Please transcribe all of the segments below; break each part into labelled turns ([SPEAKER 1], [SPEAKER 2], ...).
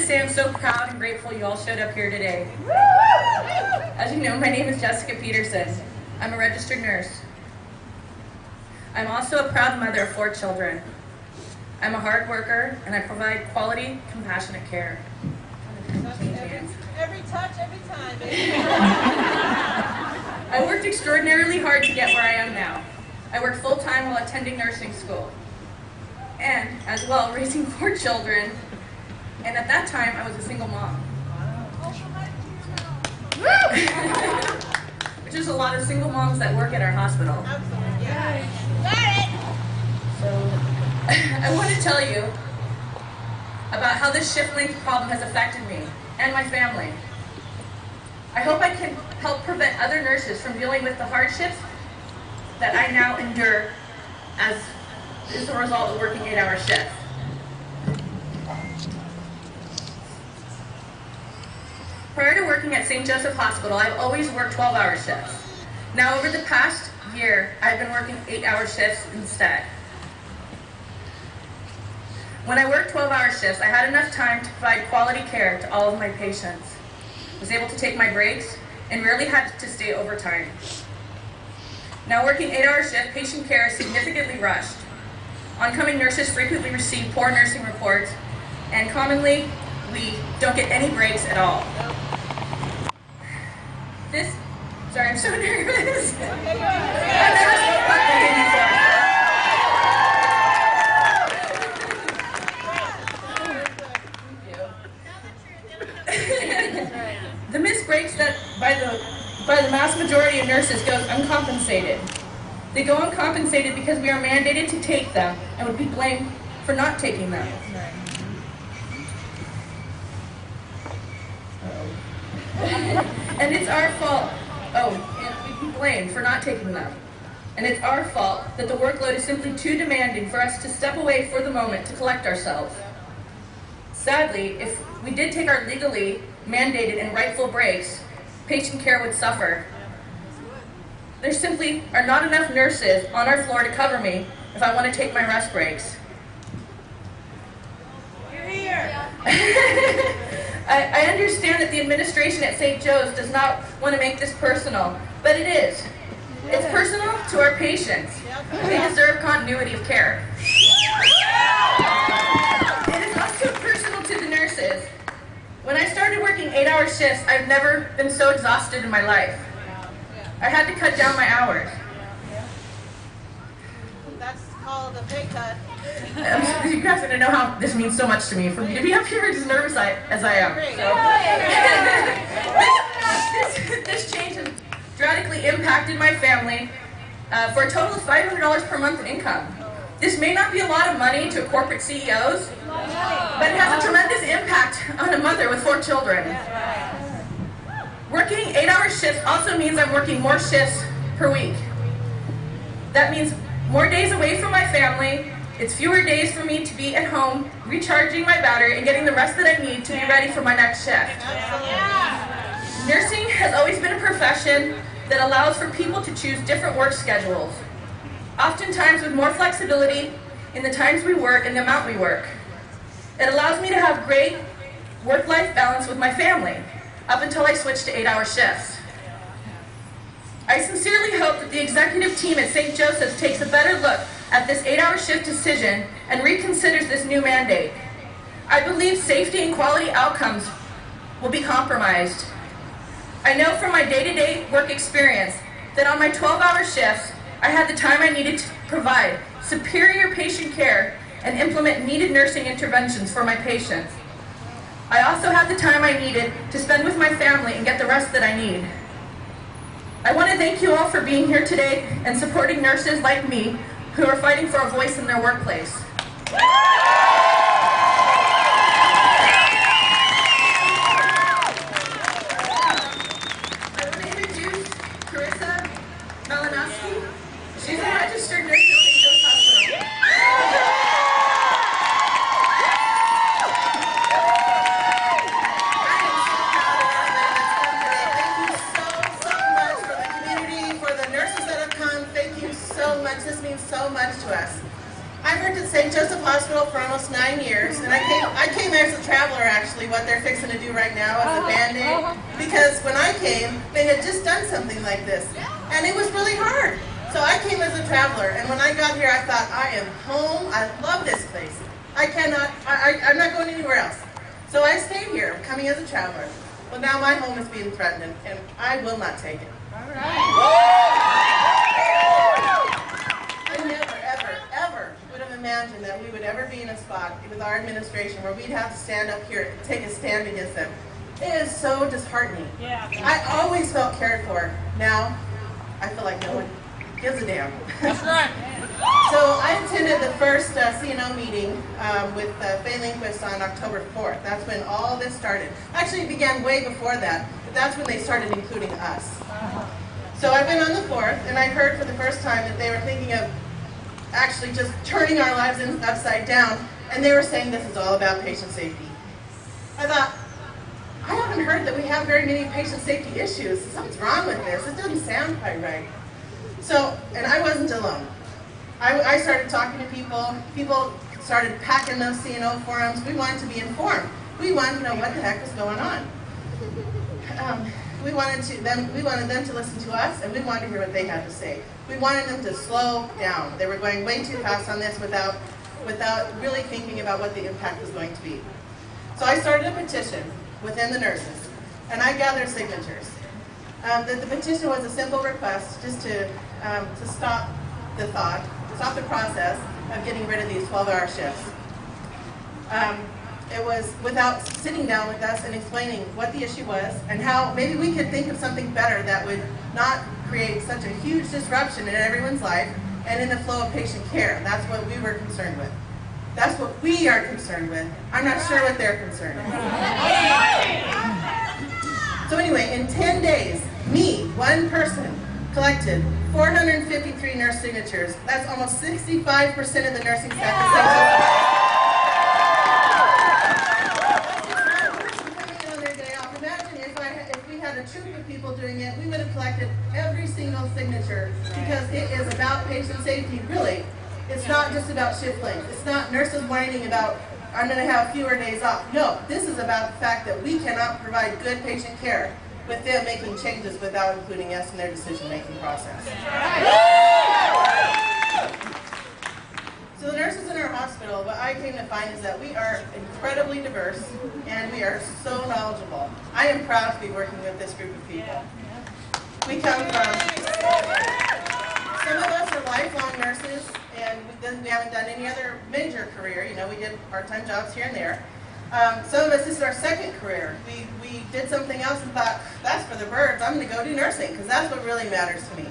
[SPEAKER 1] say I'm so proud and grateful you all showed up here today. As you know, my name is Jessica Peterson. I'm a registered nurse. I'm also a proud mother of 4 children. I'm a hard worker, and I provide quality, compassionate care.
[SPEAKER 2] Every touch, every time.
[SPEAKER 1] I worked extraordinarily hard to get where I am now. I worked full-time while attending nursing school, and as well raising 4 children, and at that time I was a single mom. Which is a lot of single moms that work at our hospital.
[SPEAKER 2] Absolutely. Yeah. Got it.
[SPEAKER 1] So I want to tell you about how this shift length problem has affected me and my family. I hope I can help prevent other nurses from dealing with the hardships that I now endure as a result of working 8-hour shifts. Prior to working at St. Joseph Hospital, I've always worked 12-hour shifts. Now, over the past year, I've been working 8-hour shifts instead. When I worked 12-hour shifts, I had enough time to provide quality care to all of my patients, was able to take my breaks, and rarely had to stay overtime. Now, working 8-hour shift, patient care is significantly rushed. Oncoming nurses frequently receive poor nursing reports, and commonly, we don't get any breaks at all. Sorry, I'm so nervous. I've never spoke publicly before. The missed breaks that by the mass majority of nurses goes uncompensated. They go uncompensated because we are mandated to take them and would be blamed for not taking them. And it's our fault. And we'd be blamed for not taking them. And it's our fault that the workload is simply too demanding for us to step away for the moment to collect ourselves. Sadly, if we did take our legally mandated and rightful breaks, patient care would suffer. There simply are not enough nurses on our floor to cover me if I want to take my rest breaks.
[SPEAKER 2] You're here.
[SPEAKER 1] I understand that the administration at St. Joe's does not want to make this personal, but it is. It's personal to our patients. They deserve continuity of care. It is also personal to the nurses. When I started working 8-hour shifts, I've never been so exhausted in my life. I had to cut down my hours.
[SPEAKER 2] That's called a pay cut.
[SPEAKER 1] You guys are going to know how this means so much to me. For me to be up here as nervous as I am. So. This change has drastically impacted my family for a total of $500 per month in income. This may not be a lot of money to corporate CEOs, but it has a tremendous impact on a mother with 4 children. Working 8-hour shifts also means I'm working more shifts per week. That means more days away from my family. It's fewer days for me to be at home, recharging my battery and getting the rest that I need to be ready for my next shift. Nursing has always been a profession that allows for people to choose different work schedules, oftentimes with more flexibility in the times we work and the amount we work. It allows me to have great work-life balance with my family, up until I switched to 8-hour shifts. I sincerely hope that the executive team at St. Joseph's takes a better look at this 8-hour shift decision and reconsiders this new mandate. I believe safety and quality outcomes will be compromised. I know from my day-to-day work experience that on my 12-hour shifts, I had the time I needed to provide superior patient care and implement needed nursing interventions for my patients. I also had the time I needed to spend with my family and get the rest that I need. I want to thank you all for being here today and supporting nurses like me who are fighting for a voice in their workplace. I want to introduce Carissa Malinowski. She's a registered nurse at St. Joe's Hospital.
[SPEAKER 2] This means so much to us. I've worked at St. Joseph Hospital for
[SPEAKER 1] almost 9 years, and I came as a traveler actually, what they're fixing to do right now as a Band-Aid, because when I came, they had just done something like this, and it was really hard. So I came as a traveler, and when I got here, I thought, I am home, I love this place. I'm not going anywhere else. So I stayed here, coming as a traveler. Well, now my home is being threatened, and I will not take it. I never, ever, ever would have imagined that we would ever be in a spot with our administration where we'd have to stand up here and take a stand against them. It is so disheartening.
[SPEAKER 2] Yeah.
[SPEAKER 1] I always felt cared for. Now, I feel like no one gives a damn.
[SPEAKER 2] That's right.
[SPEAKER 1] So I attended the first CNO meeting with Faye Lindquist on October 4th. That's when all this started. Actually, it began way before that, but that's when they started including us. So I've been on the 4th, and I heard for the first time that they were thinking of actually just turning our lives upside down, and they were saying this is all about patient safety. I thought, I haven't heard that we have very many patient safety issues. Something's wrong with this. It doesn't sound quite right. So, and I wasn't alone. I started talking to people. People started packing those CNO forums. We wanted to be informed. We wanted to know what the heck was going on. We wanted them to listen to us, and we wanted to hear what they had to say. We wanted them to slow down. They were going way too fast on this without really thinking about what the impact was going to be. So I started a petition within the nurses, and I gathered signatures. The petition was a simple request just to stop the process of getting rid of these 12-hour shifts. It was without sitting down with us and explaining what the issue was and how maybe we could think of something better that would not create such a huge disruption in everyone's life and in the flow of patient care. That's what we were concerned with. That's what we are concerned with. I'm not sure what they're concerned with. So anyway, in 10 days, me, one person, collected 453 nurse signatures. That's almost 65% of the nursing staff. Coming on their day off. Imagine if we had a troop of people doing it, we would have collected every single signature because it is about patient safety, really. It's not just about shift length. It's not nurses whining about, I'm going to have fewer days off. No, this is about the fact that we cannot provide good patient care with them making changes without including us in their decision-making process. So the nurses in our hospital, what I came to find is that we are incredibly diverse and we are so knowledgeable. I am proud to be working with this group of people. We come from, some of us are lifelong nurses and we haven't done any other major career. You know, we did part-time jobs here and there. Some of us, this is our second career. We did something else and thought, that's for the birds, I'm going to go do nursing, because that's what really matters to me.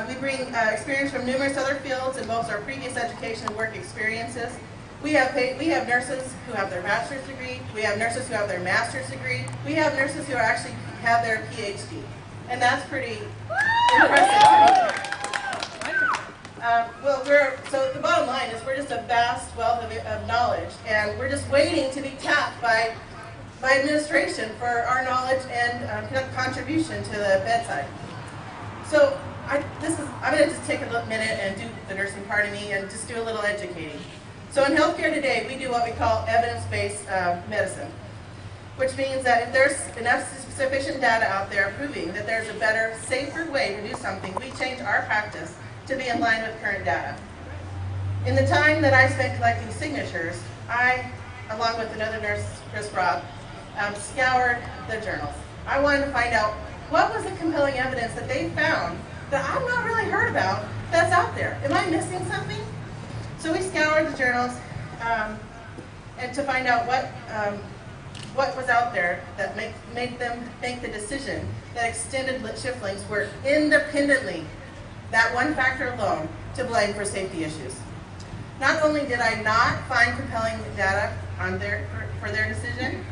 [SPEAKER 1] We bring experience from numerous other fields in both our previous education and work experiences. We have nurses who have their bachelor's degree, we have nurses who have their master's degree, we have nurses who actually have their PhD. And that's pretty impressive to me. So the bottom line is we're just a vast wealth of knowledge, and we're just waiting to be tapped by administration for our knowledge and contribution to the bedside. So I'm going to just take a little minute and do the nursing part of me and just do a little educating. So in healthcare today, we do what we call evidence-based medicine, which means that if there's enough sufficient data out there proving that there's a better, safer way to do something, we change our practice to be in line with current data. In the time that I spent collecting signatures, I, along with another nurse, Chris Robb, scoured the journals. I wanted to find out what was the compelling evidence that they found that I've not really heard about that's out there. Am I missing something? So we scoured the journals and to find out what was out there that made them make the decision that extended shift lengths were independently, that one factor alone, to blame for safety issues. Not only did I not find compelling data for their decision,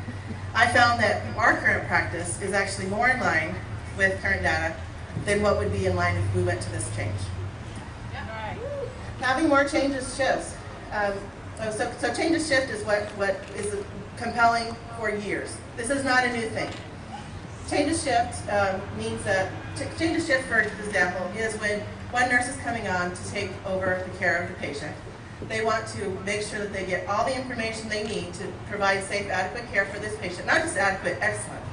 [SPEAKER 1] I found that our current practice is actually more in line with current data than what would be in line if we went to this change. Having more changes shifts. So change of shift is what is compelling for years. This is not a new thing. Change of shift means that, change of shift, for example, is when one nurse is coming on to take over the care of the patient.
[SPEAKER 3] They want to make sure that they get all the information they need to provide safe, adequate care for this patient. Not just adequate, excellent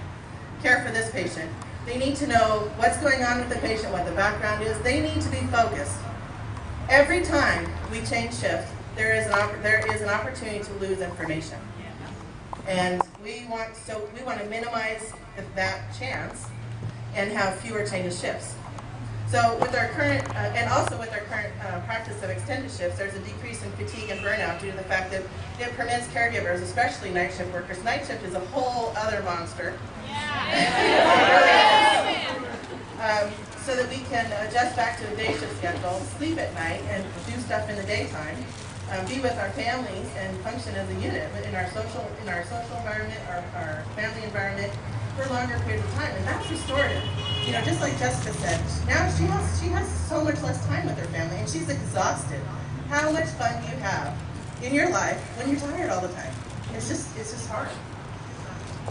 [SPEAKER 3] care for this patient. They need to know what's going on with the patient, what the background is. They need to be focused. Every time we change shifts, there is an opportunity to lose information. And we want to minimize that chance and have fewer change of shifts. So with our current, and also with our current practice of extended shifts, there's a decrease in fatigue and burnout due to the fact that it permits caregivers, especially night shift workers. Night shift is a whole other monster. So that we can adjust back to a day shift schedule, sleep at night, and do stuff in the daytime, be with our families, and function as a unit in our social environment, our family environment, for longer periods of time, and that's restorative. You know, just like Jessica said, now she has so much less time with her family, and she's exhausted. How much fun do you have in your life when you're tired all the time? It's just hard.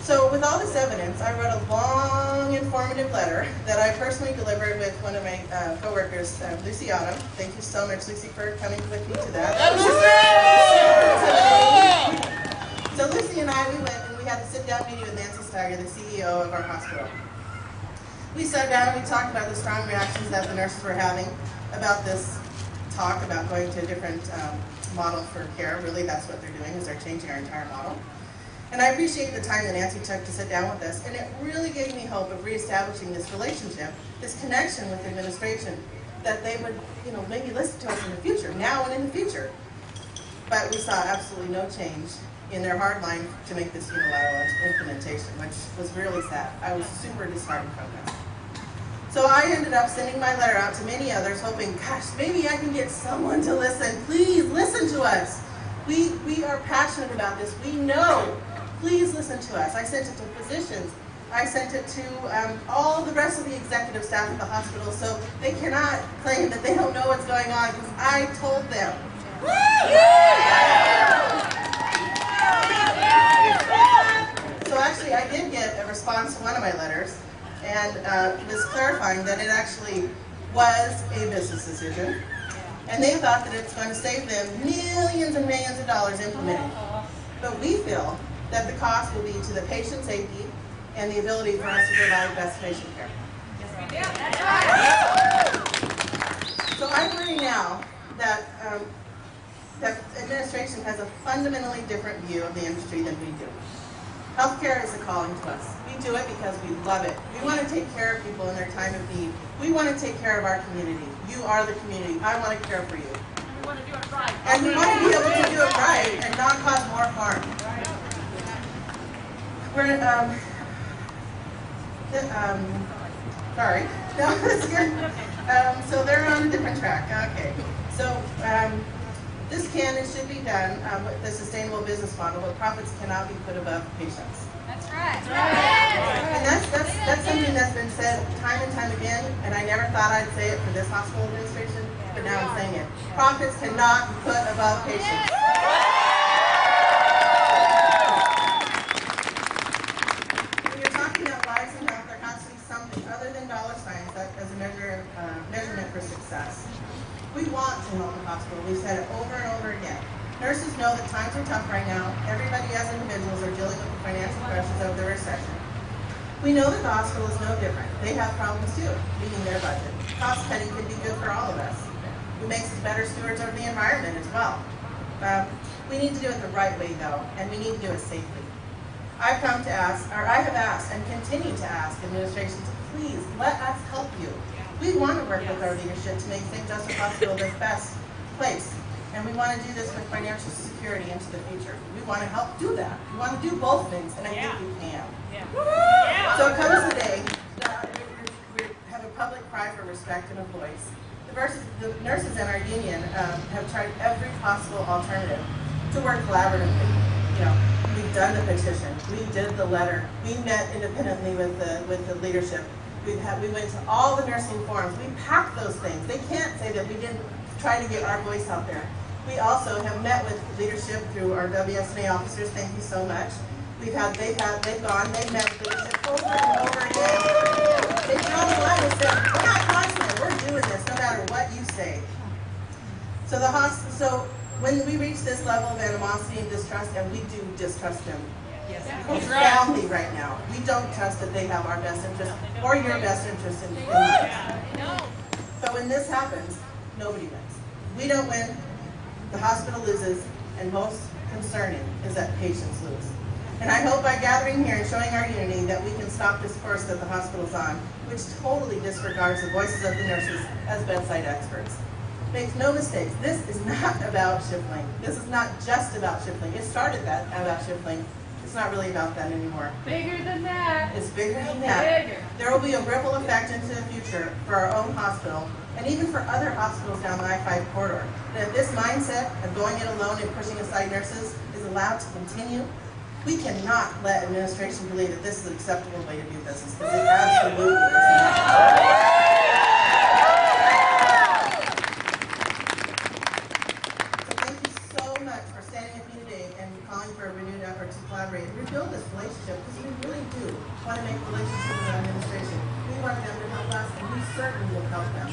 [SPEAKER 3] So with all this evidence, I wrote a long, informative letter that I personally delivered with one of my coworkers, Lucy Autumn. Thank you so much, Lucy, for coming with me to that. So Lucy and I, we went and we had a sit-down meeting with Nancy Steiger, the CEO of our hospital. We sat down and we talked about the strong reactions that the nurses were having about this talk about going to a different model for care. Really, that's what they're doing, is they're changing our entire model. And I appreciate the time that Nancy took to sit down with us, and it really gave me hope of reestablishing this relationship, this connection with the administration, that they would, you know, maybe listen to us in the future, now and in the future. But we saw absolutely no change in their hard line to make this unilateral implementation, which was really sad. I was super disheartened from this. So I ended up sending my letter out to many others, hoping, gosh, maybe I can get someone to listen. Please listen to us. We are passionate about this. We know. Please listen to us. I sent it to physicians. I sent it to all the rest of the executive staff at the hospital, so they cannot claim that they don't know what's going on, because I told them. So actually, I did get a response to one of my letters, and it was clarifying that it actually was a business decision, and they thought that it's going to save them millions and millions of dollars implementing. But we feel that the cost will be to the patient safety and the ability for us to provide best patient care. So I worry now that that administration has a fundamentally different view of the industry than we do. Healthcare is a calling to us. We do it because we love it. We want to take care of people in their time of need. We want to take care of our community. You are the community. I want to care for you.
[SPEAKER 2] We want to do it right.
[SPEAKER 3] And we want to be able to do it right and not cause more harm. We're, sorry. No, that's good. So they're on a different track. Okay. So this can and should be done with the sustainable business model, but profits cannot be put above patients.
[SPEAKER 2] That's right.
[SPEAKER 3] And that's something that's been said time and time again, and I never thought I'd say it for this hospital administration, but now I'm saying it. Profits cannot be put above patients. Measurement for success. We want to help the hospital. We've said it over and over again. Nurses know that times are tough right now. Everybody as individuals are dealing with the financial pressures of the recession. We know that the hospital is no different. They have problems too, meeting their budget. Cost cutting can be good for all of us. It makes us better stewards of the environment as well. We need to do it the right way though, and we need to do it safely. I have asked and continue to ask administration to please let us help you. We want to work with our leadership to make St. Joseph Hospital the best place. And we want to do this with financial security into the future. We want to help do that. We want to do both things, and I think we can. So it comes the day that we have a public cry for respect and a voice. The nurses in our union have tried every possible alternative to work collaboratively. You know, we've done the petition. We did the letter. We met independently with the leadership. We went to all the nursing forums. We packed those things. They can't say that we didn't try to get our voice out there. We also have met with leadership through our WSNA officers. Thank you so much. They've met with leadership over and over again. They've drawn the line and said, we're not confident. We're doing this no matter what you say. So When we reach this level of animosity and distrust, and we do distrust them profoundly right now, we don't trust that they have our best interest or your best interest in mind. So when this happens, nobody wins. We don't win, the hospital loses, and most concerning is that patients lose. And I hope by gathering here and showing our unity that we can stop this course that the hospital's on, which totally disregards the voices of the nurses as bedside experts. Make no mistakes, this is not about Shippling. This is not just about Shippling. It started that about Shippling. It's not really about that anymore.
[SPEAKER 2] Bigger than that.
[SPEAKER 3] It's bigger than that.
[SPEAKER 2] Bigger.
[SPEAKER 3] There will be a ripple effect into the future for our own hospital and even for other hospitals down the I-5 corridor. And if this mindset of going it alone and pushing aside nurses is allowed to continue, we cannot let administration believe that this is an acceptable way to do business, because it absolutely is not. So thank you so much for standing with me today and calling for a renewed effort to collaborate and rebuild this relationship, because we really do want to make relationships with our administration. We want them to help us, and we certainly will help them.